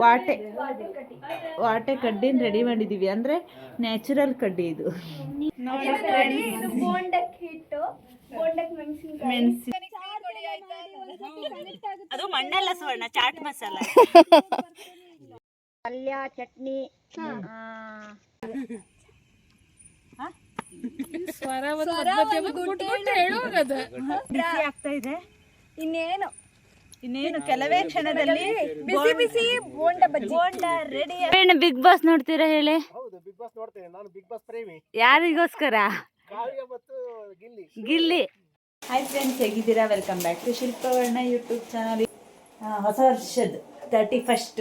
ವಾಟೆ ವಾಟೆ ಕಡ್ಡಿನ ready ಮಾಡಿದೀವಿ, ಅಂದ್ರೆ natural ಕಡ್ಡಿ ಇದು. ಅದು ಮಣ್ಣಲ್ಲ ಸುವರ್ಣ, ಚಾಟ್ ಮಸಾಲ, ಪಲ್ಯ, ಚಟ್ನಿ. ಬಿಸಿ ಆಗ್ತಾ ಇದೆ. ಇನ್ನೇನು ಕೆಲವೇ ಕ್ಷಣದಲ್ಲಿ ಬಿಸಿ ಬಿಸಿ ಬೋಂಡ ರೆಡಿ. ಬಿಗ್ ಬಾಸ್ ನೋಡ್ತೀರಾ ಹೇಳಿ? ಬಿಗ್ ಬಾಸ್ ನೋಡ್ತೇನೆ ನಾನು, ಬಿಗ್ ಬಾಸ್ ಪ್ರೇಮಿ. ಯಾರಿಗೋಸ್ಕರ? ಕಾವ್ಯ ಮತ್ತು ಗಿಲ್ಲಿ. ಹಾಯ್ ಫ್ರೆಂಡ್ಸ್, ಹೇಗಿದ್ದೀರಾ? Welcome back to Shilpavarna YouTube channel. ಹೊಸ ವರ್ಷದ 31st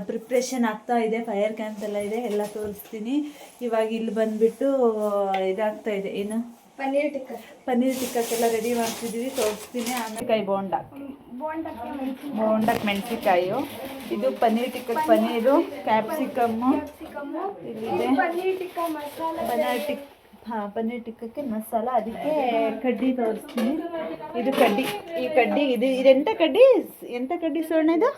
ಪ್ರಿಪ್ರೇಷನ್ ಆಗ್ತಾ ಇದೆ. ಫೈರ್ ಕ್ಯಾಂಪ್ ಎಲ್ಲ ಇದೆ, ಎಲ್ಲ ತೋರಿಸ್ತೀನಿ. ಇವಾಗ ಇಲ್ಲಿ ಬಂದ್ಬಿಟ್ಟು ಇದಾಗ್ತಾ ಇದೆ, ಏನು ಪನ್ನೀರ್ ಟಿಕ್ಕಕ್ಕೆಲ್ಲ ರೆಡಿ ಮಾಡ್ತಿದ್ದೀವಿ, ತೋರಿಸ್ತೀನಿ. ಆಮೇಲೆ ಕೈ ಬೋಂಡಕ್ಕೆ ಮೆಣಸಿಕಾಯಿ, ಇದು ಪನ್ನೀರ್ ಟಿಕ್ಕಕ್ಕೆ ಪನ್ನೀರು, ಕ್ಯಾಪ್ಸಿಕಮ್ಮು ಇಲ್ಲಿದೆ, ಪನ್ನೀರ್ ಟಿಕ್ಕಕ್ಕೆ ಮಸಾಲ, ಅದಕ್ಕೆ ಕಡ್ಡಿ ತೋರಿಸ್ತೀನಿ. ಇದು ಕಡ್ಡಿ, ಈ ಕಡ್ಡಿ ಇದು ಎಂಥ ಕಡ್ಡಿ ಸುವರ್ಣ? ಇದು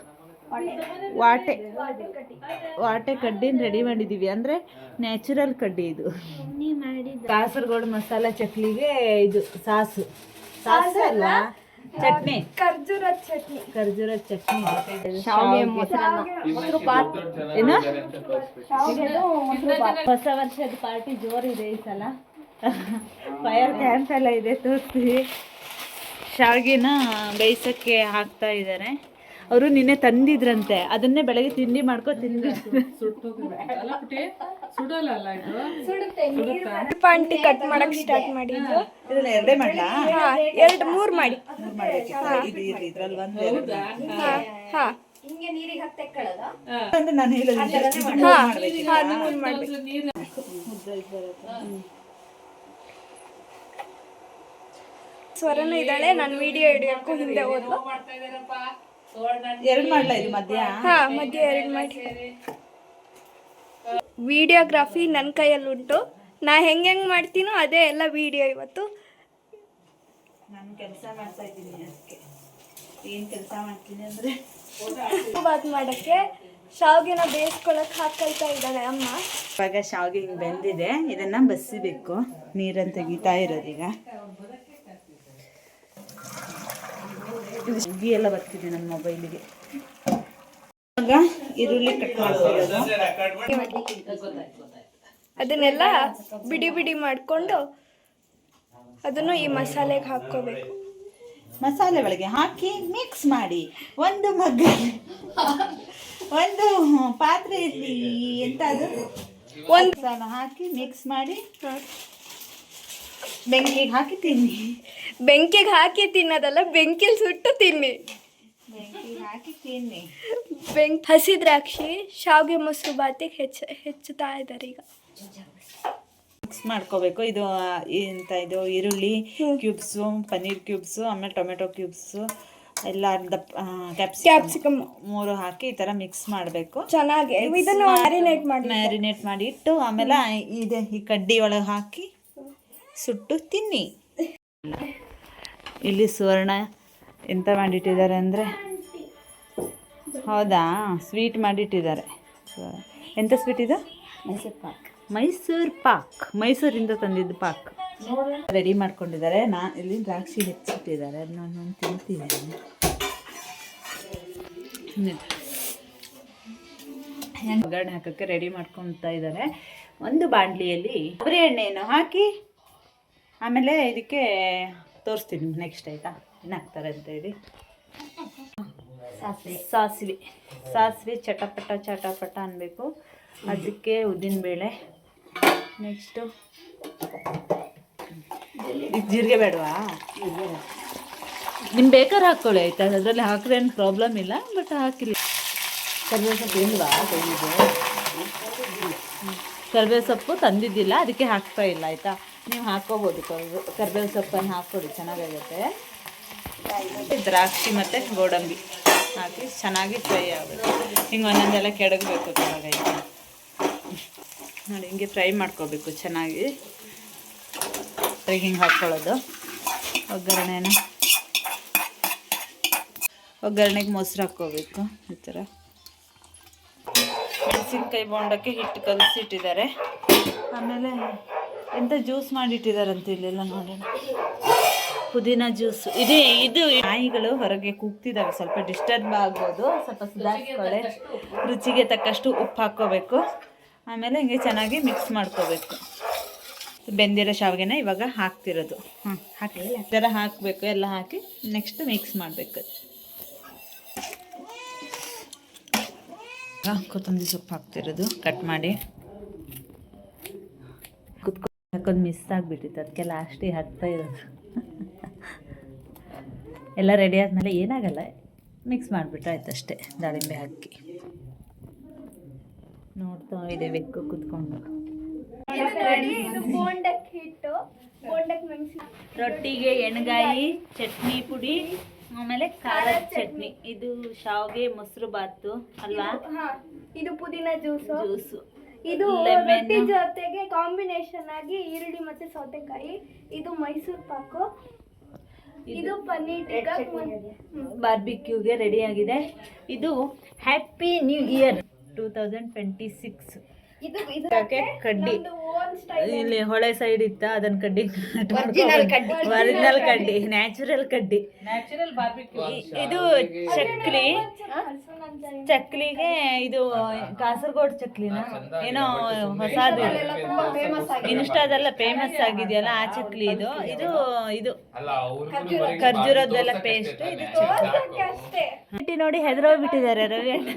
ವಾಟೆ ಕಡ್ಡಿನ ರೆಡಿ ಮಾಡಿದ್ದೀವಿ, ಅಂದರೆ ನ್ಯಾಚುರಲ್ ಕಡ್ಡಿ ಇದು. ಕಾಸರಗೋಡು ಮಸಾಲ ಚಕ್ಲಿಗೆ ಇದು ಸಾಸು ಅಲ್ಲ, ಚಟ್ನಿ, ಖರ್ಜೂರದ ಚಟ್ನಿ. ಏನು ಹೊಸ ವರ್ಷದ ಪಾರ್ಟಿ ಜೋರಿದೆ ಈ ಸಲ. ಫೈರ್ ಕ್ಯಾಂಪ್ ಎಲ್ಲ ಇದೆ, ತೋರಿಸ್ತೀವಿ. ಶಾವಿಗೆನ ಬೇಯಿಸೋಕ್ಕೆ ಹಾಕ್ತಾ ಇದ್ದಾರೆ. ಅವರು ನಿನ್ನೆ ತಂದಿದ್ರಂತೆ, ಅದನ್ನೇ ಬೆಳಗ್ಗೆ ತಿಂಡಿ ಮಾಡ್ಕೊ ತಿಂದಿದ್ರು. ಕಟ್ ಮಾಡಕ್ ಸ್ಟಾರ್ಟ್ ಮಾಡಿದ್ರು. ಇದನ್ನ ಎರಡೇ ಮಾಡ್ಲಾ? ಮೂರ್ ಮಾಡಿ. ಇದ್ರಲ್ಲಿ ಒಂದು ಅಂದ್ರೆ ನಾನು ಸ್ವರನ ಇದ್ದಾಳೆ, ನಾನು ವಿಡಿಯೋ ಹಿಡಿಯೋಕ್ಕೂ ಹಿಂದೆ ಹೋದ್ಲು. ಎರಡು ಮಾಡ್ಲಾ? ಇದು ಮಧ್ಯ ಎರಡು ಮಾಡಿ. ವಿಡಿಯೋಗ್ರಾಫಿ ನನ್ನ ಕೈಯಲ್ಲಿ ಉಂಟು. ನಾ ಹೆಂಗೆ ಮಾಡ್ತೀನೋ ಅದೇ ಎಲ್ಲ ವಿಡಿಯೋ. ಇವತ್ತು ನಾನು ಕೆಲಸ ಮಾಡ್ತಾ ಇದ್ದೀನಿ. ಅದಕ್ಕೆ ಏನು ಕೆಲಸ ಮಾಡ್ತೀನಿ ಅಂದರೆ ಬಾತ್ ಮಾಡೋಕ್ಕೆ ಶಾವಿಗೆನ ಬೇಯಿಸ್ಕೊಳಕ್ಕೆ ಹಾಕೈತಾ ಇದ್ದಾಳೆ ಅಮ್ಮ. ಇವಾಗ ಶಾವಿಗೆ ಹಿಂಗೆ ಬೆಂದಿದೆ, ಇದನ್ನು ಬಸಿಬೇಕು. ನೀರನ್ನು ತೆಗಿತಾ ಇರೋದೀಗ. ಗೀ ಎಲ್ಲ ಬರ್ತಿದೆ ನನ್ನ ಮೊಬೈಲಿಗೆ. ಇವಾಗ ಈರುಳ್ಳಿ ಕಟ್ ಮಾಡ್ಕೊಳ್ಳೋದು, ಅದನ್ನೆಲ್ಲ ಬಿಡಿ ಮಾಡಿಕೊಂಡು ಅದನ್ನು ಈ ಮಸಾಲೆಗೆ ಹಾಕ್ಕೋಬೇಕು. ಮಸಾಲೆ ಒಳಗೆ ಹಾಕಿ ಮಿಕ್ಸ್ ಮಾಡಿ ಒಂದು ಪಾತ್ರೆಯಲ್ಲಿ ಎಂತ ಅದು ಒಂದು ಮಸಾಲ ಹಾಕಿ ಮಿಕ್ಸ್ ಮಾಡಿ ಬೆಂಕಿಗೆ ಹಾಕಿ ತಿನ್ನಿ. ಬೆಂಕಿಗೆ ಹಾಕಿ ತಿನ್ನೋದಲ್ಲ, ಬೆಂಕಿಲಿ ಸುಟ್ಟು ತಿನ್ನಿ. ಹಸಿ ದ್ರಾಕ್ಷಿ ಶಾವಿಗೆ ಮೊಸರು ಬಾತಿಗೆ ಹೆಚ್ಚುತ್ತಾ ಇದ್ದಾರೆ ಈಗ. ಮಿಕ್ಸ್ ಮಾಡ್ಕೋಬೇಕು. ಇದು ಎಂತ ಇದು ಈರುಳ್ಳಿ ಕ್ಯೂಬ್ಸು, ಪನ್ನೀರ್ ಕ್ಯೂಬ್ಸು, ಆಮೇಲೆ ಟೊಮೆಟೊ ಕ್ಯೂಬ್ಸು ಎಲ್ಲ, ಅರ್ಧ ಕ್ಯಾಪ್ಸಿಕಮ್ 3 ಹಾಕಿ ಈ ಥರ ಮಿಕ್ಸ್ ಮಾಡಬೇಕು ಚೆನ್ನಾಗಿ. ಇದನ್ನು ಮ್ಯಾರಿನೇಟ್ ಮಾಡಿ ಇಟ್ಟು ಆಮೇಲೆ ಇದೆ ಈ ಕಡ್ಡಿ ಒಳಗೆ ಹಾಕಿ ಸುಟ್ಟು ತಿನ್ನಿ. ಇಲ್ಲಿ ಸುವರ್ಣ ಎಂತ ಮಾಡಿಟ್ಟಿದ್ದಾರೆ ಅಂದರೆ, ಹೌದಾ, ಸ್ವೀಟ್ ಮಾಡಿಟ್ಟಿದ್ದಾರೆ. ಎಂಥ ಸ್ವೀಟ್ ಇದು? ಮೈಸೂರು ಪಾಕ್, ಮೈಸೂರಿಂದ ತಂದಿದ್ದು ಪಾಕ್ ರೆಡಿ ಮಾಡ್ಕೊಂಡಿದ್ದಾರೆ. ಇಲ್ಲಿ ದ್ರಾಕ್ಷಿ ಹೆಚ್ಚಿಟ್ಟಿದ್ದಾರೆ, ಅದನ್ನ ತಿಂತಿದ್ದೀನಿ. ಒಗ್ಗರಣೆ ಹಾಕೋಕ್ಕೆ ರೆಡಿ ಮಾಡ್ಕೊತಾ ಇದ್ದಾರೆ. ಒಂದು ಬಾಣಲಿಯಲ್ಲಿ ಕೊಬ್ಬರಿ ಎಣ್ಣೆಯನ್ನು ಹಾಕಿ, ಆಮೇಲೆ ಇದಕ್ಕೆ ತೋರಿಸ್ತೀನಿ ನೆಕ್ಸ್ಟ್, ಆಯಿತಾ, ಏನು ಹಾಕ್ತಾರೆ ಅಂತೇಳಿ. ಸಾಸಿವೆ ಚಟಪಟ ಅನ್ನಬೇಕು. ಅದಕ್ಕೆ ಉದ್ದಿನಬೇಳೆ, ನೆಕ್ಸ್ಟು ಜೀರಿಗೆ ಬೇಡವಾ? ನಿಮ್ಗೆ ಬೇಕಾದ್ರೆ ಹಾಕ್ಕೊಳ್ಳಿ, ಆಯಿತಾ. ಅದರಲ್ಲಿ ಹಾಕಿದ್ರೆ ಏನು ಪ್ರಾಬ್ಲಮ್ ಇಲ್ಲ, ಬಟ್ ಹಾಕಿಲ್ಲ. ಕರಿಬೇವು ಸೊಪ್ಪು ಇಲ್ವಾ? ಕರಿಬೇವು ಸೊಪ್ಪು ತಂದಿದ್ದಿಲ್ಲ, ಅದಕ್ಕೆ ಹಾಕ್ತಾ ಇಲ್ಲ, ಆಯಿತಾ. ನೀವು ಹಾಕ್ಕೋಬೋದು, ಕರಿಬೇವು ಸೊಪ್ಪನ್ನು ಹಾಕ್ಕೊಡಿ, ಚೆನ್ನಾಗಾಗುತ್ತೆ. ದ್ರಾಕ್ಷಿ ಮತ್ತು ಗೋಡಂಬಿ ಹಾಕಿ ಚೆನ್ನಾಗಿ ಫ್ರೈ ಆಗಬೇಕು. ಹಿಂಗೆ ಒಂದೊಂದೆಲ್ಲ ಕೆಡಗಬೇಕು ಕೆಳಗೆ, ನೋಡಿ ಹಿಂಗೆ ಫ್ರೈ ಮಾಡ್ಕೋಬೇಕು ಚೆನ್ನಾಗಿ. ಹಿಂಗೆ ಹಾಕ್ಕೊಳ್ಳೋದು. ಒಗ್ಗರಣೆಗೆ ಮೊಸರು ಹಾಕ್ಕೋಬೇಕು ಈ ಥರ. ಮೆಣಸಿನ್ಕಾಯಿ ಬೋಂಡಕ್ಕೆ ಹಿಟ್ಟು ಕಲಸಿಟ್ಟಿದ್ದಾರೆ. ಆಮೇಲೆ ಎಂತ ಜ್ಯೂಸ್ ಮಾಡಿಟ್ಟಿದ್ದಾರಂತ ಇಲ್ಲೆಲ್ಲ ನೋಡೋಣ. ಪುದೀನ ಜ್ಯೂಸು. ಇದು ನಾಯಿಗಳು ಹೊರಗೆ ಕೂಗ್ತಿದ್ದಾವೆ, ಸ್ವಲ್ಪ ಡಿಸ್ಟರ್ಬ್ ಆಗ್ಬೋದು, ಸ್ವಲ್ಪ ಸುಧಾರಿಸ್ಕೊಳ್ಳೆ. ರುಚಿಗೆ ತಕ್ಕಷ್ಟು ಉಪ್ಪು ಹಾಕ್ಕೋಬೇಕು. ಆಮೇಲೆ ಹಿಂಗೆ ಚೆನ್ನಾಗಿ ಮಿಕ್ಸ್ ಮಾಡ್ಕೋಬೇಕು. ಬೆಂದಿರೋ ಶಾವಿಗೆನ ಇವಾಗ ಹಾಕ್ತಿರೋದು. ಹಾಕಿ ಈ ಥರ ಹಾಕಬೇಕು. ಎಲ್ಲ ಹಾಕಿ ನೆಕ್ಸ್ಟ್ ಮಿಕ್ಸ್ ಮಾಡಬೇಕು. ಕೊತ್ತಂಬರಿ ಸೊಪ್ಪು ಹಾಕ್ತಿರೋದು ಕಟ್ ಮಾಡಿ. ಕುತ್ಕೊಂಡು ಮಿಸ್ ಆಗಿಬಿಟ್ಟಿತ್ತು, ಅದಕ್ಕೆ ಲಾಸ್ಟಿಗೆ ಹಾಕ್ತಾ ಇರೋದು. ಎಲ್ಲ ರೆಡಿ ಆದಮೇಲೆ ಏನಾಗಲ್ಲ, ಮಿಕ್ಸ್ ಮಾಡಿಬಿಟ್ರೆ ಆಯ್ತು ಅಷ್ಟೇ. ದಾಳಿಂಬೆ ಹಾಕಿ ನೋಡ್ತಾ ಇದೆ ಬೆಕ್ಕು ಕುತ್ಕೊಂಡು. ರೊಟ್ಟಿಗೆ ಎಣ್ಗಾಯಿ, ಚಟ್ನಿ ಪುಡಿ, ಆಮೇಲೆ ಖಾರದ ಚಟ್ನಿ. ಇದು ಶಾವಿಗೆ ಮೊಸರು ಬಾತು ಅಲ್ವಾ? ಇದು ಪುದೀನ ಜ್ಯೂಸು. ಇದು ಲೆಮನ್ ರೊಟ್ಟಿ ಜೊತೆಗೆ ಕಾಂಬಿನೇಷನ್ ಆಗಿ ಈರುಳ್ಳಿ ಮತ್ತೆ ಸೌತೆಕಾಯಿ. ಇದು ಮೈಸೂರು ಪಾಕು. ಇದು ಪನ್ನೀರ್ ಟಿಕ್ಕಾ. ಬಾರ್ಬಿಕ್ಯೂಗೆ ರೆಡಿ ಆಗಿದೆ. ಇದು ಹ್ಯಾಪಿ ನ್ಯೂ ಇಯರ್ 2026. ಇದು ಕಡ್ಡಿ ಓನ್ ಸ್ಟೈಲ್. ಇಲ್ಲಿ ಹೊಳೆ ಸೈಡ್ ಇತ್ತ, ಅದನ್ನ ಕಡ್ಡಿ ಒರಿಜಿನಲ್ ಕಡ್ಡಿ, ನ್ಯಾಚುರಲ್ ಕಡ್ಡಿ. ಇದು ಚಕ್ಲಿಗೆ ಇದು ಕಾಸರಗೋಡು ಚಕ್ಲಿನ ಏನೋ ಹೊಸದು ಇನ್ಸ್ಟಾದೆಲ್ಲ ಫೇಮಸ್ ಆಗಿದೆಯಲ್ಲ, ಆ ಚಕ್ಲಿ. ಇದು ಖರ್ಜೂರದ್ದೆಲ್ಲ ಪೇಸ್ಟ್. ಇದು ಚಕ್ಲಿ ನೋಡಿ ಹೆದರೋಗ್ಬಿಟ್ಟಿದ್ದಾರೆ ರವಿ ಅಣ್ಣ.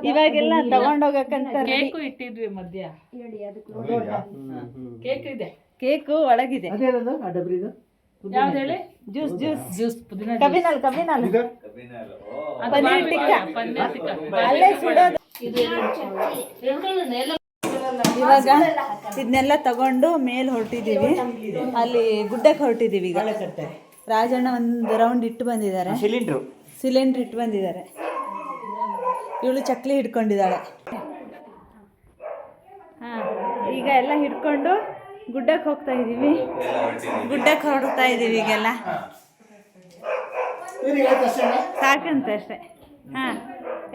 ಇವಾಗೆಲ್ಲ ತಗೊಂಡೋಗಕ್ಕಂತ ಇಟ್ಟಿದ್ವಿ ಮಧ್ಯ. ಕೇಕ್ ಇದೆ, ಕೇಕು ಒಳಗಿದೆ. ಯಾವ್ದು ಹೇಳಿ? ಜ್ಯೂಸ್ ಕಬಿನಲ್ ಪನ್ನೀರ್ ಟಿಕ್ಕಾ ಅಲ್ಲೇ ಸುಡೋದು. ಇವಾಗ ಇದನ್ನೆಲ್ಲ ತಗೊಂಡು ಮೇಲೆ ಹೊರಟಿದ್ದೀವಿ. ಅಲ್ಲಿ ಗುಡ್ಡಕ್ಕೆ ಹೊರಟಿದ್ದೀವಿ. ಈಗ ರಾಜಣ್ಣ ಒಂದು ರೌಂಡ್ ಇಟ್ಟು ಬಂದಿದ್ದಾರೆ, ಸಿಲಿಂಡ್ರ್ ಇಟ್ಟು ಬಂದಿದ್ದಾರೆ. ಇವಳು ಚಕ್ಲಿ ಹಿಡ್ಕೊಂಡಿದ್ದಾಳೆ. ಈಗ ಎಲ್ಲ ಹಿಡ್ಕೊಂಡು ಗುಡ್ಡಕ್ಕೆ ಹೋಗ್ತಾ ಇದ್ದೀವಿ. ಈಗೆಲ್ಲ ಸಾಕಂತ ಅಷ್ಟೇ.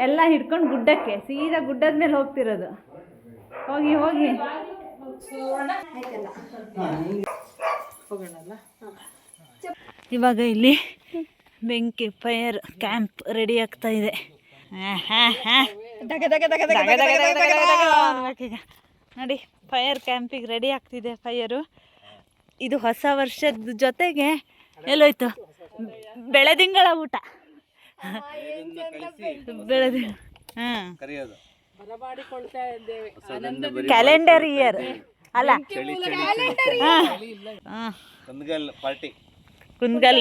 ಎಲ್ಲ ಹಿಡ್ಕೊಂಡು ಗುಡ್ಡಕ್ಕೆ, ಸೀದಾ ಗುಡ್ಡದ ಮೇಲೆ ಹೋಗ್ತಿರೋದು. ಹೋಗಿ ಇವಾಗ ಇಲ್ಲಿ ಬೆಂಕಿ ಫೈರ್ ಕ್ಯಾಂಪ್ ರೆಡಿ ಆಗ್ತಾ ಇದೆ. ನೋಡಿ, ಫೈರ್ ಕ್ಯಾಂಪಿಗೆ ರೆಡಿ ಆಗ್ತಿದೆ ಫೈರು. ಇದು ಹೊಸ ವರ್ಷದ ಜೊತೆಗೆ ಎಲ್ಲೋಯ್ತು ಬೆಳೆದಿಂಗಳ ಊಟ. ಕ್ಯಾಲೆಂಡರ್ ಇಯರ್ ಅಲ್ಲ, ಕುಂದಗಲ್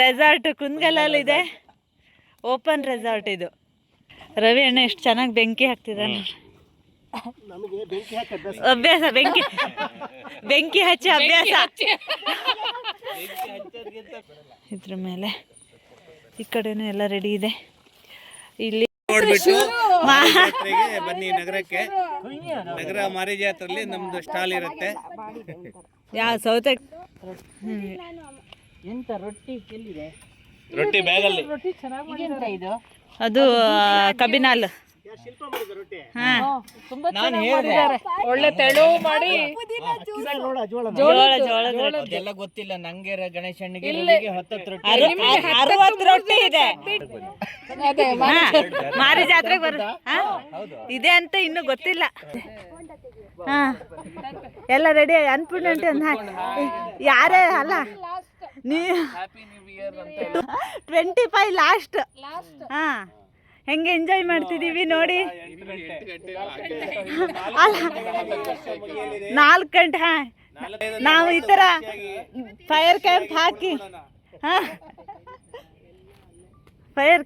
ರೆಸಾರ್ಟ್ ಕುಂದಗಲಲ್ಲಿದೆ. ಓಪನ್ ರೆಸಾರ್ಟ್ ಇದು. ರವಿ ಅಣ್ಣ ಎಷ್ಟು ಚೆನ್ನಾಗಿ ಬೆಂಕಿ ಹಾಕ್ತಿದ್ದಾನೆ. ಅಭ್ಯಾಸ, ಬೆಂಕಿ ಹಚ್ಚಿ ಅಭ್ಯಾಸ. ಇದ್ರ ಮೇಲೆ ಈ ಕಡೆನೂ ಎಲ್ಲ ರೆಡಿ ಇದೆ. ಇಲ್ಲಿ ನೋಡ್ಬಿಟ್ಟು ಬನ್ನಿ ನಗರಕ್ಕೆ. ನಗರ ಮಾರಿ ಜಾತ್ರೆಯಲ್ಲಿ ನಮ್ದು ಸ್ಟಾಲ್ ಇರುತ್ತೆ. ಯಾವ ಸೌತೆ ಎಂತ ರೊಟ್ಟಿ ಎಲ್ಲಿದೆ? ರೊಟ್ಟಿ ಬ್ಯಾಗಲ್ಲಿ. ಅದು ಕಬಿನಾಲ್. ಒಳ್ಳೆ ತೆಳು ಮಾಡಿ ಎಲ್ಲ ಗೊತ್ತಿಲ್ಲ ನಂಗೆ. ಗಣೇಶನಿಗೆ 60 ರೊಟ್ಟಿ ಇದೆ. ಮಾರಿ ಜಾತ್ರೆಗೆ ಇದೆ ಅಂತ ಇನ್ನೂ ಗೊತ್ತಿಲ್ಲ. ಎಲ್ಲ ರೆಡಿ. ಅನ್ಪೂರ್ಣ ಯಾರೇ ಅಲ್ಲ, ನೀ 25 ಲಾಸ್ಟ್. ಹೆಂಗೆ ಎಂಜಾಯ್ ಮಾಡ್ತಿದ್ದೀವಿ ನೋಡಿ. 4 ಗಂಟೆ ನಾವು ಈ ಥರ ಫೈರ್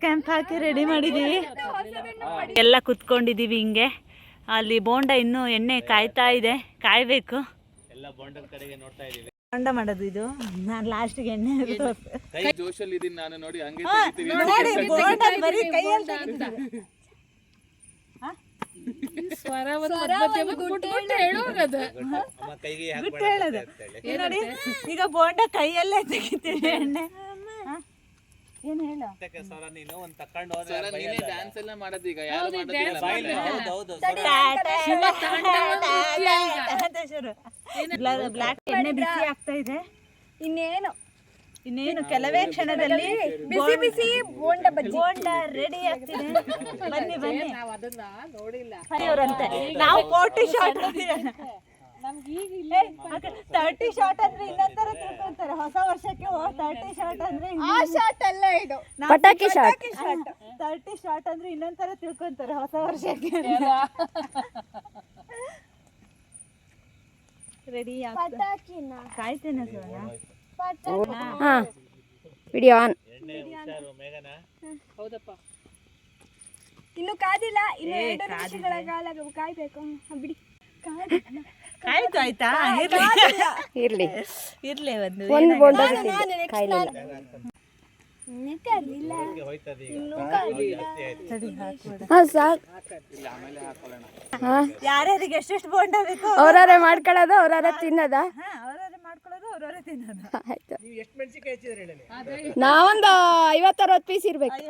ಕ್ಯಾಂಪ್ ಹಾಕಿ ರೆಡಿ ಮಾಡಿದ್ದೀವಿ. ಎಲ್ಲ ಕುತ್ಕೊಂಡಿದ್ದೀವಿ ಹಿಂಗೆ. ಅಲ್ಲಿ ಬೋಂಡ ಇನ್ನೂ ಎಣ್ಣೆ ಕಾಯ್ತಾ ಇದೆ, ಕಾಯಬೇಕು. ಬೋಂಡ ಮಾಡೋದು ಇದು. ನಾನು ಲಾಸ್ಟಿಗೆ ಎಣ್ಣೆ ಜೋಶಲ್ಲಿ ಇದೀನಿ ನಾನು. ನೋಡಿ ಹಂಗೆ ನೋಡಿ. ಈಗ ಬೋಂಡ ಕೈಯಲ್ಲೇ ತೆಗಿತೀವಿ ಎಣ್ಣೆ. ಏನು ಹೇಳ ಸ್ವರ ನೀನು ಒಂದ್ ತಕೊಂಡು ಹೋದ್ರೆ ಡ್ಯಾನ್ಸ್ ಎಲ್ಲ ಮಾಡೋದು ಈಗ ಯಾರು ಹೌದು ಬ್ಲಾಕ್ ಎಣ್ಣೆ ಬಿಸಿ ಆಗ್ತಾ ಇದೆ. ಇನ್ನೇನು ಕೆಲವೇ ಕ್ಷಣದಲ್ಲಿ ಬಿಸಿ ಬಿಸಿ ಬೋಂಡ ಬಜ್ಜಿ ಬೋಂಡ ರೆಡಿ ಆಗ್ತಿದೆ. ಬನ್ನಿ ಬನ್ನಿ. ನಾವ್ ಅದನ್ನ ನೋಡಿಲ್ಲ. ಅವರಂತೆ ನಾವು 40 ಶಾಟ್ 30 ಶಾಟ್ ಅಂದ್ರೆ ಇನ್ನೊಂದರ ತಿಳ್ಕೊಂತಾರೆ. ಹೊಸ ವರ್ಷಕ್ಕೆ 30 ಶಾಟ್ ಅಂದ್ರೆ ಆ ಶಾಟ್ ಅಲ್ಲ ಇದು ಪಟಾಕಿ ಶಾಟ್. 30 ಶಾಟ್ ಅಂದ್ರೆ ಇನ್ನೊಂದರ ತಿಳ್ಕೊಂತಾರೆ ಹೊಸ ವರ್ಷಕ್ಕೆ. ರೆಡಿ ಪಟಾಕಿನ ಕಾಯ್ತೇನೆ ಸೋನಾ. Video on. ಹೌದಪ್ಪ. ಇನ್ನು ಕಾದಿಲ್ಲ, ಇನ್ನು 2 ನಿಮಿಷಗಳ ಕಾಲ ಕಾಯ್ಬೇಕು. ಬಿಡಿ ಆಯ್ತು ಆಯ್ತಾ ಇರ್ಲಿ ಇರ್ಲಿ ಒಂದು ಬೋಂಡ ಕಾದಿಲ್ಲ ಯಾರ್ಯಾರಿಗೆ ಎಷ್ಟೆಷ್ಟು ಬೋಂಡ ಬೇಕು ಅವ್ರವ್ರೆ ಮಾಡ್ಕೊಳ್ಳೋದು, ಅವ್ರವ್ರೆ ತಿನ್ನೋದ. ಅವ್ರವ್ರೆ ಮಾಡ್ಕೊಳ್ಳೋದು, ಅವ್ರವ್ರೆ ತಿನ್ನೋದು. ಆಯ್ತು. ನಾವೊಂದು 50-60 ಪೀಸ್ ಇರ್ಬೇಕು.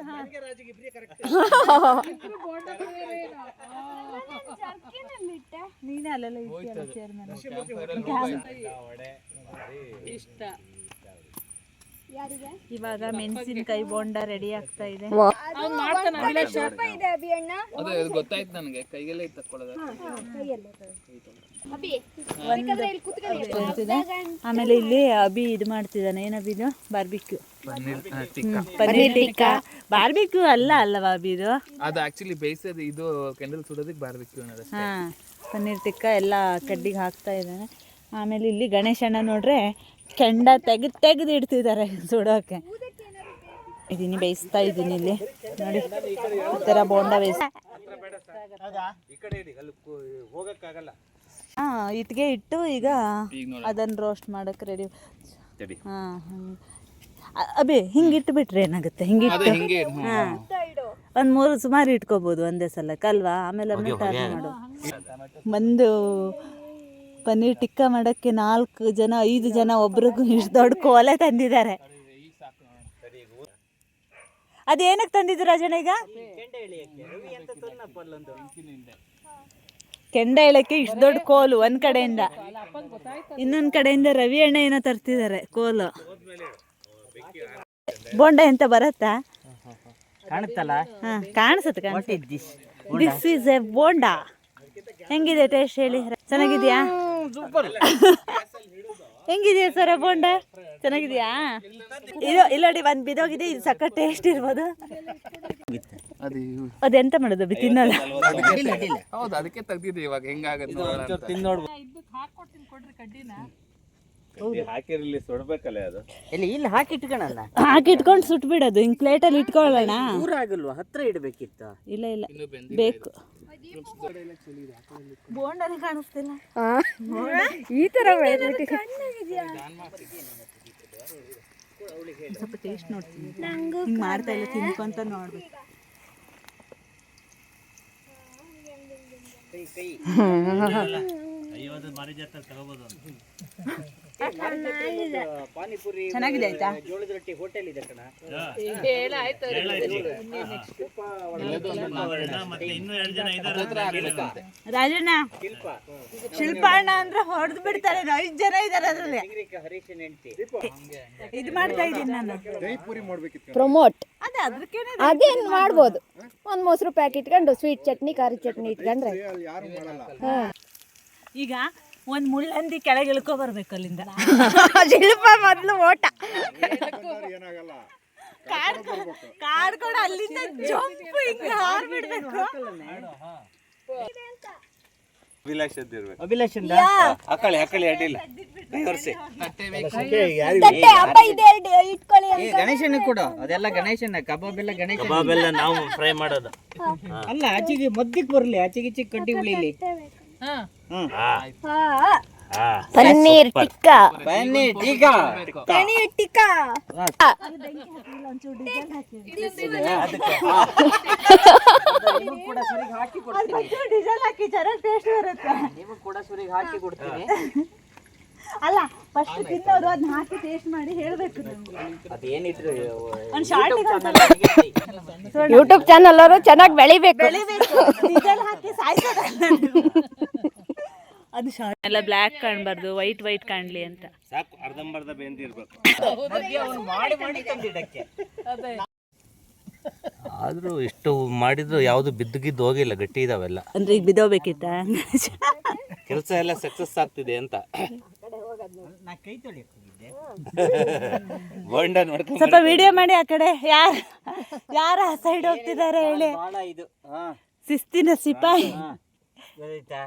ನೀನೇ ಅಲ್ಲೆಲ್ಲ ಇರ್ತೀಯಲ್ಲ ಚೇರ್ ಮೇಲೆ. ಇಷ್ಟ. ಇವಾಗ ಮೆಣಸಿನಕಾಯಿ ಬೋಂಡ ರೆಡಿ ಆಗ್ತಾ ಇದೆ. ಅವ್ನು ಮಾಡ್ತಾನೆ ಅಭಿಲಾಷ. ಇದೆ ಅಭಿ ಅಣ್ಣ. ಅದೇ ಗೊತ್ತಾಯ್ತು ನನಗೆ, ಕೈಗೆಲ್ಲ ತಕ್ಕೊಳ್ಳೋದು. ಅಭಿ ಬೇಕಾದ್ರೆ ಇಲ್ಲಿ ಕೂತ್ಕೊಳ್ಳಿ. ಆಮೇಲೆ ಇಲ್ಲಿ ಅಭಿ ಇದು ಮಾಡ್ತಿದ್ದಾನೆ. ಏನಭಿ ಇದು? ಬಾರ್ಬಿಕ್ಯೂ ಟಿಕ್ಕ. ಪನ್ನೀರ್ ಟಿಕ್ಕಾ. ಬಾರ್ಬಿಕ್ಯೂ ಅಲ್ಲವಾ ಅಭಿ ಇದು? ಅದು ಆಕ್ಚುಲಿ ಬೇಯಿಸೋದು, ಇದು ಕೆಂಡಲ್ ಸುಡೋದಕ್ಕೆ ಬಾರ್ಬಿಕ್ಯೂ ಅನ್ನೋದು. ಹಾ, ಪನ್ನೀರ್ ಟಿಕ್ಕಾ ಎಲ್ಲ ಕಡ್ಡಿಗೆ ಹಾಕ್ತಾ ಇದ್ದಾನೆ. ಆಮೇಲೆ ಇಲ್ಲಿ ಗಣೇಶಣ್ಣ ನೋಡ್ರೆ ಕೆಂಡ ತೆಗೆದು ಇಡ್ತಿದ್ದಾರೆ ಸುಡೋಕೆ. ಇದೀನಿ ಬೇಯಿಸ್ತಾ ಇದ್ದೀನಿ ಇಲ್ಲಿ ನೋಡಿ, ಈ ಥರ ಬೋಂಡ ಬೇಯಿಸ್ತಾ. ಇಟ್ಗೆ ಇಟ್ಟು ಈಗ ಅದನ್ನು ರೋಸ್ಟ್ ಮಾಡೋಕೆ ರೆಡಿ. ಹಾಂ, ಅಬೇ ಹಿಂಗೆ ಇಟ್ಬಿಟ್ರೆ ಏನಾಗುತ್ತೆ? ಹಿಂಗಿಟ್ಟು ಹಾಂ, ಒಂದು 3 ಸುಮಾರು ಇಟ್ಕೋಬೋದು ಒಂದೇ ಸಲಕ್ಕೆ ಅಲ್ವಾ? ಆಮೇಲೆ ಟರ್ನ್ ಮಾಡು. ಒಂದು ಪನ್ನೀರ್ ಟಿಕ್ಕಾ ಮಾಡೋಕ್ಕೆ 4 ಜನ 5 ಜನ ಒಬ್ರಿಗೂ ಇಷ್ಟು ದೊಡ್ಡ ಕೋಲೆ ತಂದಿದ್ದಾರೆ. ಅದೇನಕ್ಕೆ ತಂದಿದ್ದು ರಾಜಣ್ಣ ಈಗ? ಕೆಂಡ ಎಳಕ್ಕೆ ಇಷ್ಟು ದೊಡ್ಡ ಕೋಲು ಒಂದ್ ಕಡೆಯಿಂದ, ಇನ್ನೊಂದ್ ಕಡೆಯಿಂದ ರವಿ ಅಣ್ಣ ಏನೋ ತರ್ತಿದ್ದಾರೆ ಕೋಲು. ಬೋಂಡ ಎಂತ ಬರತ್ತಾ? ಕಾಣುತ್ತಲ್ಲ? ಹಾ, ಕಾಣಿಸುತ್ತೆ. This is A bonda. ಹೆಂಗಿದೆ ಟೇಸ್ಟ್ ಹೇಳಿ? ಚೆನ್ನಾಗಿದ್ಯಾ? ಹೆಂಗಿದೆಯಾ ಸರ ಬೋಂಡ? ಚೆನ್ನಾಗಿದ್ಯಾ? ಇದು ಇಲ್ಲೋಡಿ ಒಂದು ಬಿದೋಗಿದೆ, ಇದು ಸಕ್ಕ ಟೇಸ್ಟ್ ಇರ್ಬೋದು. ಅದೆಂತ ಮಾಡೋದು ಬಿ ತಿನ್ನಲ್ಲ? ಹೌದು, ಅದಕ್ಕೆ ತೆಗ್ದಿದ್ದೆ. ಇವಾಗ ಹೆಂಗಾಗತ್ತೆ ಹಾಕಿರ್ಲಿ, ಸುಡ್ಬೇಕಲ್ಲ ಅದು. ಇಲ್ಲಿ ಹಾಕಿ ಇಟ್ಕೊಳಲ್ಲ, ಹಾಕಿಟ್ಕೊಂಡು ಸುಟ್ಬಿಡೋದು. ಹಿಂಗ್ ಪ್ಲೇಟಲ್ಲಿ ಇಟ್ಕೊಳ್ಳೋಣ. ದೂರ ಆಗಲ್ವಾ? ಹತ್ರ ಇಡಬೇಕಿತ್ತು. ಇಲ್ಲ ಇಲ್ಲ, ಬೇಕು. ಬೋಂಡಲ್ಲಿ ಕಾಣಿಸ್ತಿಲ್ಲ. ಈ ತರ ಸ್ವಲ್ಪ ಟೇಸ್ಟ್ ನೋಡ್ತೀನಿ. ಹಿಂಗೆ ಮಾಡ್ತಾ ಇಲ್ಲ, ತಿನ್ಕೊಂತ ನೋಡ್ಬೇಕು. ಪಾನಿಪುರಿ ಚೆನ್ನಾಗಿದೆ ಆಯ್ತಾ? ಜೋಳದ ರೊಟ್ಟಿ ಹೋಟೆಲ್ ಇದೆ ಕಣ. ರಾಜಣ್ಣ, ಶಿಲ್ಪ ಅಣ್ಣ ಅಂದ್ರೆ ಹೊಡೆದು ಬಿಡ್ತಾರೆ. 5 ಜನ ಇದಾರೆ ಅದ್ರಲ್ಲಿ. ಹರೀಶನ್ ಹೆಂಡತಿ ಇದು ಮಾಡ್ತಾ ಇದ್ದೀನಿ ನಾನು. ಪ್ರಮೋಟ್ ಅದೇ ಅದಕ್ಕೇನೆ ಅದೇನ್ ಮಾಡ್ಬೋದು. ಒಂದು ಮೊಸರು ಪ್ಯಾಕ್ ಇಟ್ಕೊಂಡು ಸ್ವೀಟ್ ಚಟ್ನಿ, ಖಾರ ಚಟ್ನಿ ಇಟ್ಕೊಂಡ್ರೆ. ಈಗ ಒಂದ್ ಮುಳ್ಳಂದಿ ಕೆಳಗೆ ಇಳ್ಕೊ ಬರ್ಬೇಕು ಅಲ್ಲಿಂದ. ಶಿಲ್ಪ ಮೊದ್ಲು ಓಟ ಕಾಡ್ಕೊಂಡು ಅಲ್ಲಿಂದ ಜಂಪ್ ಹಿಂಗ ಹಾರ್ಬಿಡ್ಬೇಕು. ಅಭಿಲಾಷಿಂದ ಹಾಕಳಿ ಅಡ್ಡಿಲ್ಲ. ಗಣೇಶನ ಕೊಡು. ಅದೆಲ್ಲ ಗಣೇಶನ ಕಬಾಬ್ ಎಲ್ಲ ಗಣೇಶ ನಾವು ಫ್ರೈ ಮಾಡೋದು. ಅಲ್ಲ, ಆಚೆಗೆ ಮದ್ದಿಗೆ ಬರ್ಲಿ, ಆಚೆಗೆ ಈಚೆಗೆ ಕಡ್ಡಿ ಉಳಿಲಿ. ಪನ್ನೀರ್ ಟಿಕ್ಕಾ. ಪನ್ನೀರ್ ಟಿಕ್ಕಾ. ಪನ್ನೀರ್ ಟಿಕ್ಕಾ. ನೀವು ಕೂಡ ಸುರಿಗೆ ಹಾಕಿ ಕೊಡ್ತೀನಿ. ಡೀಸೆಲ್ ಹಾಕಿ ಚೆನ್ನಾಗಿ ಟೇಸ್ಟ್ ಬರುತ್ತೆ. ನೀವು ಕೂಡ ಸುರಿಗೆ ಹಾಕಿ ಕೊಡ್ತೀನಿ. ಅಲ್ಲ ಫಸ್ಟ್ ತಿನ್ನೋರು ಅದನ್ನ ಹಾಕಿ ಟೇಸ್ಟ್ ಮಾಡಿ ಹೇಳ್ಬೇಕು ನಮ್ಗೆ. ಅದೇನಿದ್ರು ಒಂದು ಶಾರ್ಟಿಗೆ ಯೂಟ್ಯೂಬ್ ಚಾನಲ್ ಅವರು ಚೆನ್ನಾಗಿ ಬೆಳಿಬೇಕು. ಡೀಸೆಲ್ ಹಾಕಿ ಸಾಯ್ಸೋದಲ್ಲ ಅದು ಶಾರ್ಟ್ ಎಲ್ಲ ಬ್ಲ್ಯಾಕ್ ಕಾಣಬಾರ್ದು, ವೈಟ್ ಕಾಣಲಿ ಅಂತ. ಸಾಕು, ಅರ್ಧಂಬರ್ಧ ಬೆಂದಿರ್ಬೇಕು. ಮಾಡಿ ಮಾಡಿ ತಂದಿಡಕ್ಕೆ. ಆದ್ರೂ ಇಷ್ಟು ಮಾಡಿದ್ರು ಯಾವ್ದು ಬಿದ್ದು ಹೋಗಿಲ್ಲ, ಗಟ್ಟಿ ಇದಾವೆಲ್ಲ. ಅಂದ್ರೆ ಈಗ ಬಿದ್ದೋಗ್ಬೇಕಿತ್ತ? ಕೆಲಸ ಎಲ್ಲ ಸಕ್ಸಸ್ ಆಗ್ತಿದೆ ಅಂತ. ನಾ ಕೈ ತೊಳಿಯಕ್ಕೆ ಹೋಗಿದ್ದೆ. ಬೋಂಡ ನೋಡ್ಕೊಂಡು ಸ್ವಲ್ಪ ವಿಡಿಯೋ ಮಾಡಿ ಆ ಕಡೆ. ಯಾರ ಆ ಸೈಡ್ ಹೋಗ್ತಿದ್ದಾರೆ ಹೇಳಿ. ಬಾಳ ಇದು ಶಿಸ್ತಿನ ಸಿಪಾಯಿ. ಗೊತ್ತಾಯ್ತಾ?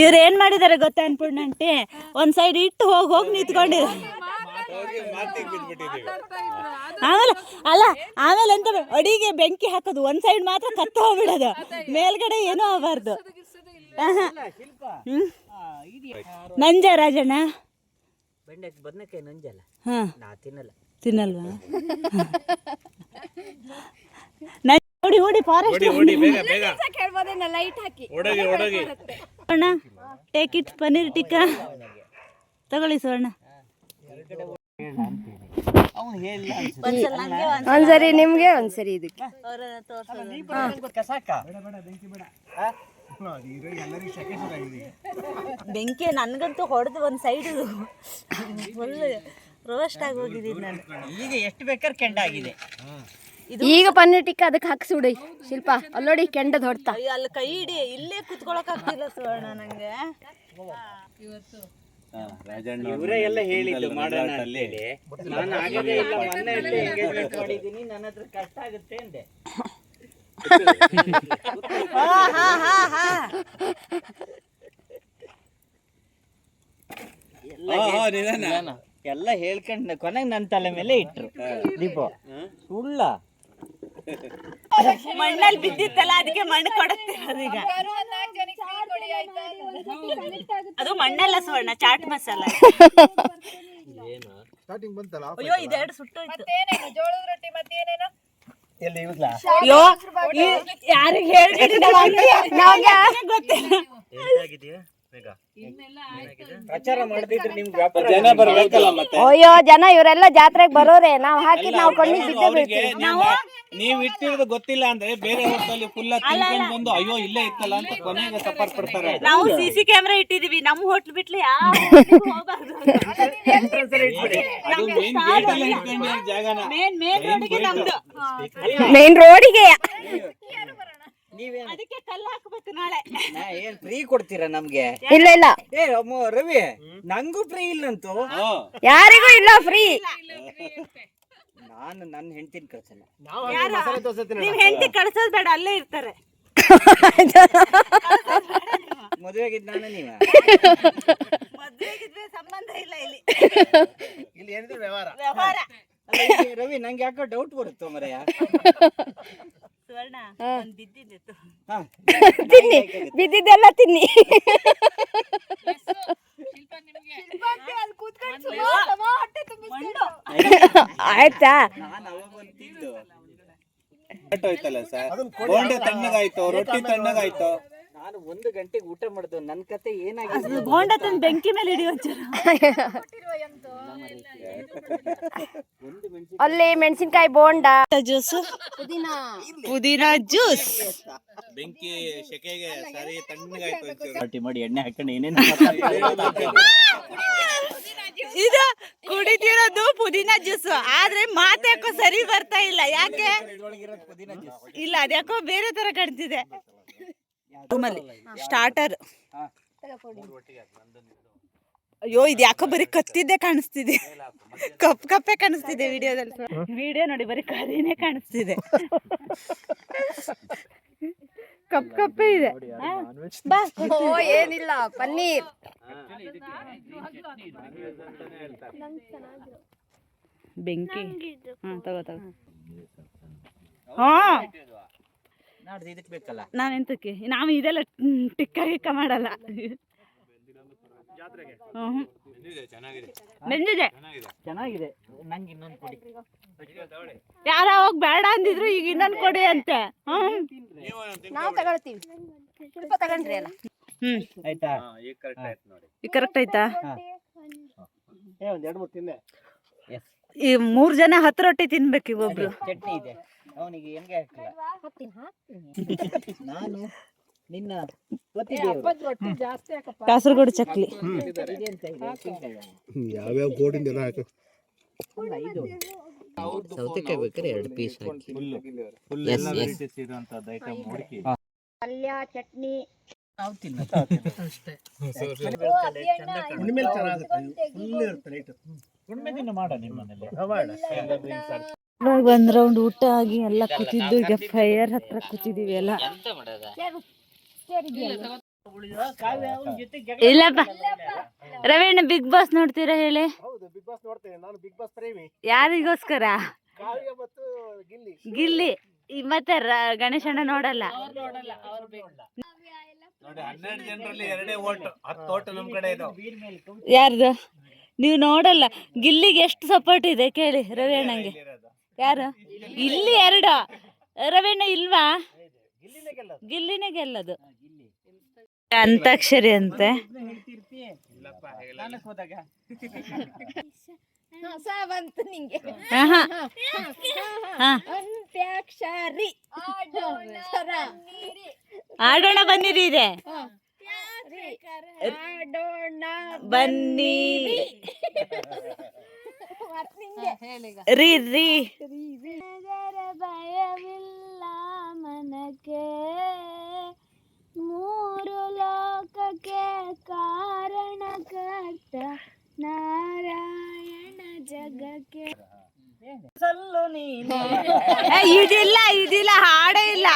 ಇವ್ರು ಏನ್ ಮಾಡಿದಾರೆ ಗೊತ್ತಾ ಅನ್ಪೂರ್ಣಂಟಿ? ಒಂದ್ ಸೈಡ್ ಇಟ್ಟು ಹೋಗಿ ನಿಂತ್ಕೊಂಡಿದ್ದಾರೆ. ಆಮೇಲೆ ಎಂತ ಅಡಿಗೆ ಬೆಂಕಿ ಹಾಕೋದು, ಒಂದ್ ಸೈಡ್ ಮಾತ್ರ ಕತ್ತ ಹೋಗ್ಬಿಡೋದು, ಮೇಲ್ಗಡೆ ಏನೂ ಆಗಬಾರ್ದು. ನಂಜ ರಾಜಣ್ಣ ಬದನೆಕಾಯಿ ನಂಜಲ್ಲ, ಹಾ ನಾ ತಿನ್ನಲ್ಲ. ತಿನ್ನಲ್ವಾ? ಓಡಿ ಫಾರೆಸ್ಟ್ ಲೈಟ್ ಹಾಕಿ ಸ್ವರ್ಣ ಟೇಕ್ ಇಟ್ ಪನ್ನೀರ್ ಟಿಕ್ಕಾ ತಗೊಳ್ಳಿ ಸ್ವರ್ಣ. ಒಂದ್ಸರಿ ನಿಮ್ಗೆ ಒಂದ್ಸರಿ ಇದಕ್ಕೆ. ಬೆಂಕಿ ನನ್ಗಂತೂ ಹೊಡೆದು ಒಂದ್ ಸೈಡ್ ಫುಲ್ ರೋಸ್ಟ್ ಆಗಿ ಹೋಗಿದ್ದೀನಿ ನಾನು. ಈಗ ಎಷ್ಟು ಬೇಕಾದ್ರೆ ಕೆಂಡ ಆಗಿದೆ. ಈಗ ಪನ್ನೀರ್ ಟಿಕ್ಕ ಅದಕ್ಕೆ ಹಾಕ್ಸುಡಿ ಶಿಲ್ಪ. ಅಲ್ಲೋಡಿ ಕೆಂಡದ ಹೊಡ್ತಾ. ಅಯ್ಯೋ, ಅಲ್ಲಿ ಕೈ ಹಿಡಿ, ಇಲ್ಲೇ ಕುತ್ಕೊಳಕ್ ಆಗ್ತಿಲ್ಲ ಸ್ವರ್ಣ ನಂಗೆ. ಇವರೇ ಎಲ್ಲ ಹೇಳಿದ್ದು ಮಾಡೋಣ ಅಂತೇಳಿ. ನಾನು ಆಗದೇ ಇಲ್ಲ, ಮೊನ್ನೆ ಎಂಗೇಜ್ಮೆಂಟ್ ಮಾಡಿದ್ದೀನಿ, ನನ್ನ ಹತ್ರ ಕಷ್ಟ ಆಗುತ್ತೆ ಅಂದೆ. ಎಲ್ಲ ಹೇಳ್ಕೊಂಡು ಕೊನೆಗೆ ನನ್ನ ತಲೆ ಮೇಲೆ ಇಟ್ರು ದೀಪ. ಸುಳ್ಳ ಮಣ್ಣಲ್ಲಿ ಬಿದ್ದಿತ್ತಲ್ಲ, ಅದಕ್ಕೆ ಮಣ್ಣು ಕೊಡುತ್ತಿರೋದು ಈಗ. ಅದು ಮಣ್ಣೆಲ್ಲ ಸ್ವರ್ಣ, ಚಾಟ್ ಮಸಾಲ. ಅಯ್ಯೋ, ಇದೆರಡು ಸುಟ್ಟೋಯ್ತು. ಅಯ್ಯೋ, ಯಾರಿಗೆ ಹೇಳ್ಬಿಟ್ಟು ಗೊತ್ತಿಲ್ಲ. ಪ್ರಚಾರ ಮಾಡ್ತಿದ್ರೆ ನಿಮ್ಗೆ ಜನ ಬರ್ಬೇಕಲ್ಲ ಮತ್ತೆ. ಅಯ್ಯೋ, ಜನ ಇವರೆಲ್ಲ ಜಾತ್ರೆಗೆ ಬರೋರೆ. ನಾವು ಹಾಕಿ ನಾವು ಕಣ್ಣಿಗೆ ಬಿದ್ದೇ ಬೀಳ್ತೀವಿ. ನೀವ್ ಇಟ್ಟಿರೋದು ಗೊತ್ತಿಲ್ಲ ಅಂದ್ರೆ ಬೇರೆ ಹೋಟೆಲ್ ಫುಲ್ ತಿನ್ಕೊಂಡು ಬಂದು ಅಯ್ಯೋ ಇಲ್ಲೇ ಇತ್ತಲ್ಲ ಅಂತ ಕೊನೆಗೆ ಸಫರ್ ಪಡ್ತಾರೆ. ನಾವು ಸಿಸಿ ಕ್ಯಾಮೆರಾ ಇಟ್ಟಿದೀವಿ, ನಮ್ಮ ಹೋಟ್ಲ್ ಬಿಟ್ಲಿ ಅದು ಮೇನ್ ಗೇಟ್ ಎಲ್ಲ ಇಟ್ಕೊಂಡು ಜಾಗನ ಮೇನ್ ರೋಡಿಗೆ ನಮ್ದು. ಮೇನ್ ರೋಡಿಗೆ ಅದಕ್ಕೆ ಕಲ್ಲು ಹಾಕ್ಬೇಕು ನಾಳೆ. ಏನ್ ಫ್ರೀ ಕೊಡ್ತೀರಾ ನಮ್ಗೆ? ಇಲ್ಲ ಇಲ್ಲ, ಏ ರವಿ, ನಂಗೂ ಫ್ರೀ ಇಲ್ಲಂತೂ. ಯಾರಿಗೂ ಇಲ್ಲ ಫ್ರೀ. ನಾನು ನನ್ನ ಹೆಂಡತಿನ ಕಳ್ಸಲ್ಲ. ನೀವ್ ಹೆಂಡತಿ ಕಳ್ಸೋದ್ ಬೇಡ, ಅಲ್ಲೇ ಇರ್ತಾರೆ. ಮದುವೆಗಿದ್ ನಾನು ನೀವ ಮದ್ವೆಗಿದ್ರೆ ಸಂಬಂಧ ಇಲ್ಲ ಇಲ್ಲಿ. ಇಲ್ಲಿ ಏನಿದ್ರು ವ್ಯವಹಾರ. ರವಿ, ನಂಗೆ ಯಾಕೋ ಡೌಟ್ ಬರುತ್ತೋ ಮರೆಯ. ಸ್ವರ್ಣ ಒಂದ್ ಬಿದ್ದಿದ್ದು. ತಿನ್ನಿ, ಬಿದ್ದಿದ್ದೆಲ್ಲ ತಿನ್ನಿ. ಆಯ್ತಾ? ಹೋಯ್ತಲ್ಲ ಸರ್, ಬೋಂಡೆ ತಣ್ಣಗಾಯ್ತು, ರೊಟ್ಟಿ ತಣ್ಣಗಾಯ್ತು. ನಾನು 1 ಗಂಟೆಗೆ ಊಟ ಮಾಡ್ದು. ನನ್ನ ಕತೆ ಏನಾಗಿದೆ? ಬೋಂಡ ತಂದು ಬೆಂಕಿ ಮೇಲೆ ಹಿಡಿ ಒಂಚೂರು. ಅಲ್ಲಿ ಮೆಣಸಿನ್ಕಾಯಿ ಬೋಂಡ, ಜ್ಯೂಸು, ಪುದೀನಾ ಜ್ಯೂಸ್. ಬೆಂಕಿ ಶೆಕೆಗೆ ಸರಿ ತಣ್ಣಗಾಯ್ತು. ಪಾರ್ಟಿ ಮಾಡಿ ಎಣ್ಣೆ ಹಾಕೊಂಡು ಏನೇನು ಇದು ಕುಡಿತಿರೋದು ಪುದೀನಾ ಜ್ಯೂಸ್, ಆದ್ರೆ ಮಾತಾಕೋ ಸರಿ ಬರ್ತಾ ಇಲ್ಲ. ಯಾಕೆ ಇಲ್ಲ, ಅದ್ಯಾಕೋ ಬೇರೆ ತರ ಕಾಣ್ತಿದೆ. ಸ್ಟಾರ್ಟರ್. ಅಯ್ಯೋ, ಇದು ಯಾಕೋ ಬರೀ ಕತ್ತಿದ್ದೆ ಕಾಣಿಸ್ತಿದೆ, ಕಪ್ಪೆ ಕಾಣಿಸ್ತಿದೆ ವಿಡಿಯೋದಲ್ಲಿ. ವಿಡಿಯೋ ನೋಡಿ ಬರೀ ಕರಿನೇ ಕಾಣಿಸ್ತಿದೆ, ಕಪ್ಪೆ ಇದೆ. ಬಾ. ಓ, ಏನಿಲ್ಲ, ಪನ್ನೀರ್. ಬೆಂಕಿ. ತಗೋ. ಹಾ, ನಾಡ್ದು ಇದಕ್ಕೆ ಬೇಕಲ್ಲ. ನಾವೆಂತಕ್ಕೆ ನಾವು ಇದೆಲ್ಲ ಟಿಕ್ಕ ಮಾಡಲ್ಲ. ಬೆಂದಿದೆ, ಚೆನ್ನಾಗಿದೆ. ನಂಗೆ ಇನ್ನೊಂದು ಕೊಡಿ. ಯಾರ ಹೋಗಿ ಬೇಡ ಅಂದಿದ್ರು, ಈಗ ಇನ್ನೊಂದು ಕೊಡಿ ಅಂತೆ. ನಾವು ತಗೊಳ್ತೀವಿ. ಸ್ವಲ್ಪ ತಗೊಂಡ್ರಿ ಅಲ್ಲ. ಆಯ್ತಾ? ಈಗ ಕರೆಕ್ಟ್ ಆಯ್ತು ನೋಡಿ. ಈಗ ಕರೆಕ್ಟ್ ಆಯ್ತಾ? ಒಂದ್ 2-3 ತಿನ್ನೆ. ಈ 3 ಜನ 10 ರೊಟ್ಟಿ ತಿನ್ಬೇಕು ಇವೊಬ್ರು. ಚಟ್ನಿ ಇದೆ ಅವನಿಗೆ ಹೆಂಗೆ ಹಾಕಲ್ಲ. ನಾನು ನಿನ್ನ ರೊಟ್ಟಿ ಜಾಸ್ತಿ ಹಾಕಪ್ಪ. ಕಾಸರಗೋಡು ಚಕ್ಲಿ. ಯಾವ್ಯಾವ ಗೋಡಿಂದ ಎಲ್ಲ ಹಾಕು. ಸೌತೆಕಾಯಿ ಬೇಕಾದ್ರೆ 2 ಪೀಸ್ ಹಾಕಿ. ಫುಲ್ ಎಲ್ಲ varieties ಇರುವಂತದ್ದು ಐಟಮ್ ಹುಡುಕಿ. ಪಲ್ಯ ಚಟ್ನಿ ನಾವು ತಿನ್ನೋದು ಅಷ್ಟೇ. ಹುಣ್ಣಿಮೆಲ್ ಚೆನ್ನಾಗುತ್ತೆ. ಫುಲ್ ಇರುತ್ತೆ ನೈಟ್. ಹುಣ್ಣಿಮೆ ದಿನ ಮಾಡ ನಿಮ್ಮನೇಲಿ. ಇವಾಗ ಒಂದ್ ರೌಂಡ್ ಊಟ ಆಗಿ ಎಲ್ಲ ಕೂತಿದ್ದು. ಈಗ ಫೈರ್ ಹತ್ರ ಕೂತಿದೀವಿ ಎಲ್ಲ. ಎಂತ ಮಾಡೋದ? ಇಲ್ಲಪ್ಪ ರವೀಣ, ಬಿಗ್ ಬಾಸ್ ನೋಡ್ತೀರಾ ಹೇಳಿ? ಹೌದು, ಬಿಗ್ ಬಾಸ್ ನೋಡ್ತೇನೆ ನಾನು. ಬಿಗ್ ಬಾಸ್ ಪ್ರೇಮಿ. ಯಾರಿಗೋಸ್ಕರ? ಕಾವ್ಯ ಮತ್ತು ಗಿಲ್ಲಿ. ಗಿಲ್ಲಿ. ಮತ್ತೆ ಗಣೇಶಣ್ಣ ನೋಡಲ್ಲ. ನೋಡಿ 12 ಜನರಲ್ಲಿ 2 ಓಟ್, 10 ಓಟ್ ನಮ್ ಕಡೆ ಇದು. ಯಾರ್ದು? ನೀವು ನೋಡಲ್ಲ. ಗಿಲ್ಲಿಗೆ ಎಷ್ಟು ಸಪೋರ್ಟ್ ಇದೆ ಕೇಳಿ ರವಿ ಅಣ್ಣಂಗೆ. ಯಾರು? ಇಲ್ಲಿ 2. ರವೀಣ ಇಲ್ವಾ? ಗಿಲ್ಲಿನೇ ಗೆಲ್ಲದು. ಅಂತಾಕ್ಷರಿ ಅಂತೆ. ಸಾವಂತ ನಿಂಗೆ ಆಹಾ. ಹಾ. ಅಂತ್ಯಾಕ್ಷರಿ ಆಡೋಣ ಬನ್ನಿರಿ ಇದೆ. ಆಡೋಣ ಬನ್ನಿರಿ ಹೇಳಿಗ ರೀ ರೀ. ಭಯವಿಲ್ಲ ಮನಕ್ಕೆ, 3 ಲೋಕಕ್ಕೆ ಕಾರಣಕರ್ತ ನಾರಾಯಣ ಜಗಕ್ಕೆ. ಇದಿಲ್ಲ ಹಾಡೇ ಇಲ್ಲ.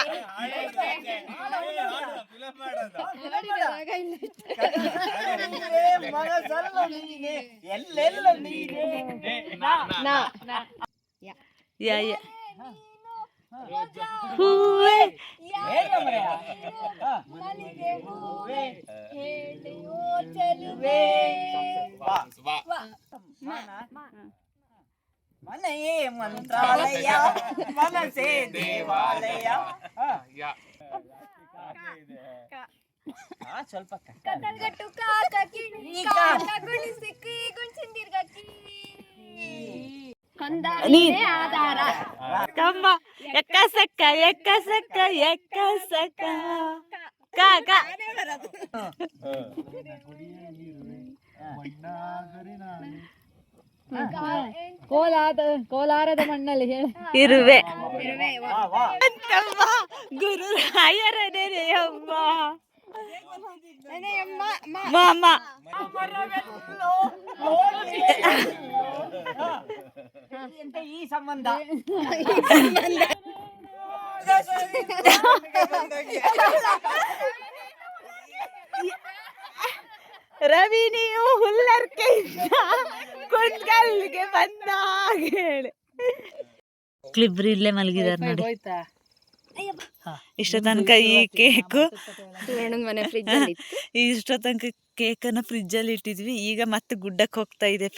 ಯಾ ಯಾ. ಹೂವೇ ಮಲ್ಲಿಗೆ ಹೂವೇ ಹೇಳಿ ಓ ಚೆಲುವೆ. ಮನೆಯೇ ಮಂತ್ರಾಲಯ, ಮನಸೇ ದೇವಾಲಯ. ಸ್ವಲ್ಪ ಕತ್ತಲ್ಗಟ್ಟು ಕಾಕ ಕಿಣಿ ಕಾಕ ಗುಣಿಸಿ ಕೀ ಗುಣ್ಸಿಂದಿರ್ಗ ಕೀ. ನೀನ್ ಆಧಾರ ಕಮ್ಮ ಎಕ್ಕಸಕ್ಕ ಎಕ್ಕಸಕ್ಕ ಎಕ್ಕಸಕ್ಕ ಕಾಕ. ಕೋಲಾರದ ಮಣ್ಣಲ್ಲಿ ಹೇಳ ಇರುವೆ ಅಂತಮ್ಮ ಗುರು ರಾಯರನೇ ಅಮ್ಮ ಮಾಮ. ಈ ಸಂಬಂಧ ರವಿ ನೀವು ಹುಲ್ಲರ್ಕೆಯಿಂದ ಕುಂತ್ಕಲ್ಗೆ ಬಂದಾಗ ಹೇಳಿ. ಕ್ಲಿಬ್ರಿ ಇಲ್ಲೇ ಮಲಗಿದಾರೆ ನೋಡಿ. ಹೋಯ್ತಾ? ಇಷ್ಟ ತನಕ ಈ ಕೇಕು ಮನೆ ಫ್ರಿಜ್ ಇಷ್ಟ ತನಕ ಕೇಕನ್ನು ಫ್ರಿಜ್ಜಲ್ಲಿ ಇಟ್ಟಿದ್ವಿ. ಈಗ ಮತ್ತೆ ಗುಡ್ಡಕ್ಕೆ ಹೋಗ್ತಾ ಇದೆ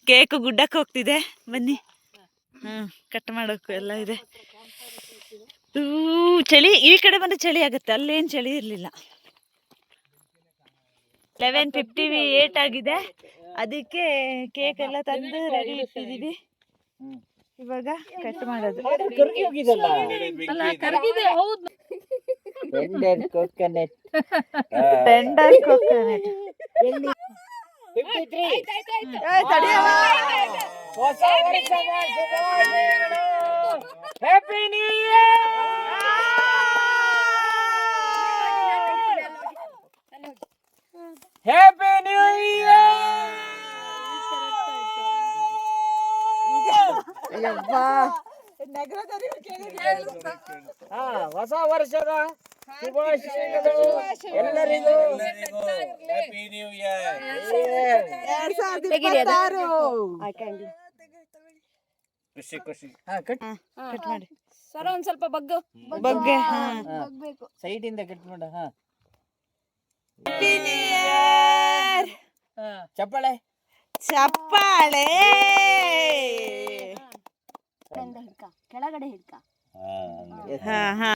ಕೇಕು ಗುಡ್ಡಕ್ಕೆ ಹೋಗ್ತಿದೆ. ಬನ್ನಿ. ಕಟ್ ಮಾಡೋಕು ಎಲ್ಲ ಇದೆ. ಚಳಿ ಈ ಕಡೆ ಬಂದ್ರೆ ಚಳಿ ಆಗುತ್ತೆ, ಅಲ್ಲೇನು ಚಳಿ ಇರಲಿಲ್ಲ. 11:58 ಆಗಿದೆ. ಅದಕ್ಕೆ ಕೇಕ್ ಎಲ್ಲ ತಂದು ರೆಡಿ ಇಟ್ಟಿದ್ದೀವಿ. ಇವಾಗ ಕಟ್ ಮಾಡೋದು. ಕರ್ಗಿ ಹೋಗಿದಲ್ಲ. ಅಲ್ಲ ಕರಗಿದೆ. ಹೌದು. Tender coconut. ಹೊಸ ವರ್ಷದ ಶುಭಾಶಯಗಳು. Happy new year. Happy new year. ಹೊಸ ವರ್ಷದ ಶುಭಾಶಯಗಳು ಎಲ್ಲರಿಗೂ. Happy new year. ಖುಷಿ ಖುಷಿ. ಕಟ್ ಮಾಡಿ ಸರ ಒಂದ್ ಸ್ವಲ್ಪ ಬಗ್ಗು ಬಗ್ಗೆ. ಸೈಡ್ ಇಂದ ಕಟ್ ಮಾಡ. ಚಪ್ಪಾಳೆ ಚಪ್ಪಾಳೆ. ಕೆಳಗಡೆ ಹಿಡ್ಕ ಹಾ ಹಾ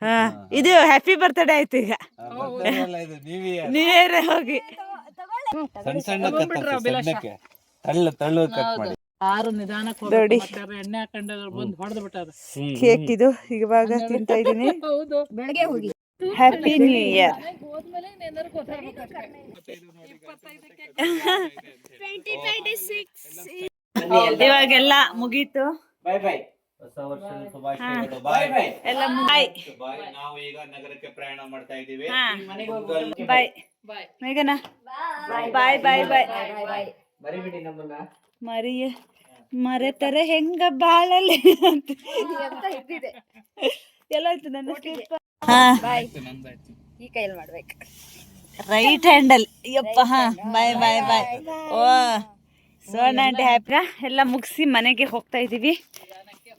ಹಾ ಇದು ಹ್ಯಾಪಿ ಬರ್ತ್ಡೇ ಆಯ್ತು ಈಗ ನ್ಯೂ ಇಯರ್ ಹೋಗಿ ಸಣ್ಣ ಸಣ್ಣ ಸಣ್ಣಕ್ಕೆ ತಳ್ಳು ಕಟ್ ಮಾಡಿ ಆರು ನಿಧಾನಕ್ಕೆ ನೋಡಿ. ಎಣ್ಣೆ ಹಾಕೊಂಡು ಬಂದು ಹೊಡೆದು ಬಿಟ್ಟಾರ. ಕೇಕ್ ಇದು ಇವಾಗ ತಿಂತಾ ಇದ್ದೀನಿ. ಹೌದು. ಬೆಳಗ್ಗೆ ಹೋಗಿ ಹ್ಯಾಪಿ ನ್ಯೂ ಇಯರ್. ಹೋದ್ಮೇಲೆ ಇನ್ನೇನಾದ್ರು ಗೊತ್ತಾಗ್ಬೇಕಷ್ಟೇ. ಇವಾಗೆಲ್ಲ ಮುಗೀತು. ಬಾಯ್ ಬಾಯ್. ಹೊಸ ವರ್ಷದ ಶುಭಾಶಯಗಳು. ಬಾಯ್ ಬಾಯ್. ಎಲ್ಲ ಬಾಯ್ ಬಾಯ್. ನಾವು ಈಗ ನಗರಕ್ಕೆ ಪ್ರಯಾಣ ಮಾಡ್ತಾ ಇದ್ದೀವಿ. ಹಾ ಮನೆಗೆ ಹೋಗಿ ಬಾಯ್ ಬಾಯ್. ಮೇಘನಾ ಬಾಯ್ ಬಾಯ್ ಬಾಯ್. ಬರಿಬಿಡಿ ನಮ್ಮನ್ನ. ಮರೆತರೆ ಹೆಂಗ ಬಾಳಲ್ಲಿ ಅಂತ ಅಂತ ಇದ್ದಿದೆ. ಎಲ್ಲೋಯ್ತು ನನ್ನ ಸ್ಲಿಪ್. ಹಾ ಬಾಯ್. ಈ ಕೈಯಲ್ಲಿ ಮಾಡ್ಬೇಕು. Right handle. ಯಪ್ಪ ಹಾ ಬಾಯ್ ಬಾಯ್ ಬಾಯ್. ಓ ಸೋನಾ ಆಂಟಿ ಹ್ಯಾಪಿ. ಎಲ್ಲ ಮುಗಿಸಿ ಮನೆಗೆ ಹೋಗ್ತಾ ಇದ್ದೀವಿ.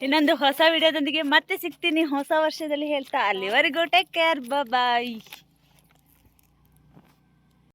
ಇನ್ನೊಂದು ಹೊಸ ವಿಡಿಯೋದೊಂದಿಗೆ ಮತ್ತೆ ಸಿಗ್ತೀನಿ ಹೊಸ ವರ್ಷದಲ್ಲಿ ಹೇಳ್ತಾ. ಅಲ್ಲಿವರೆಗೂ ಟೇಕ್ ಕೇರ್. ಬಾಯ್.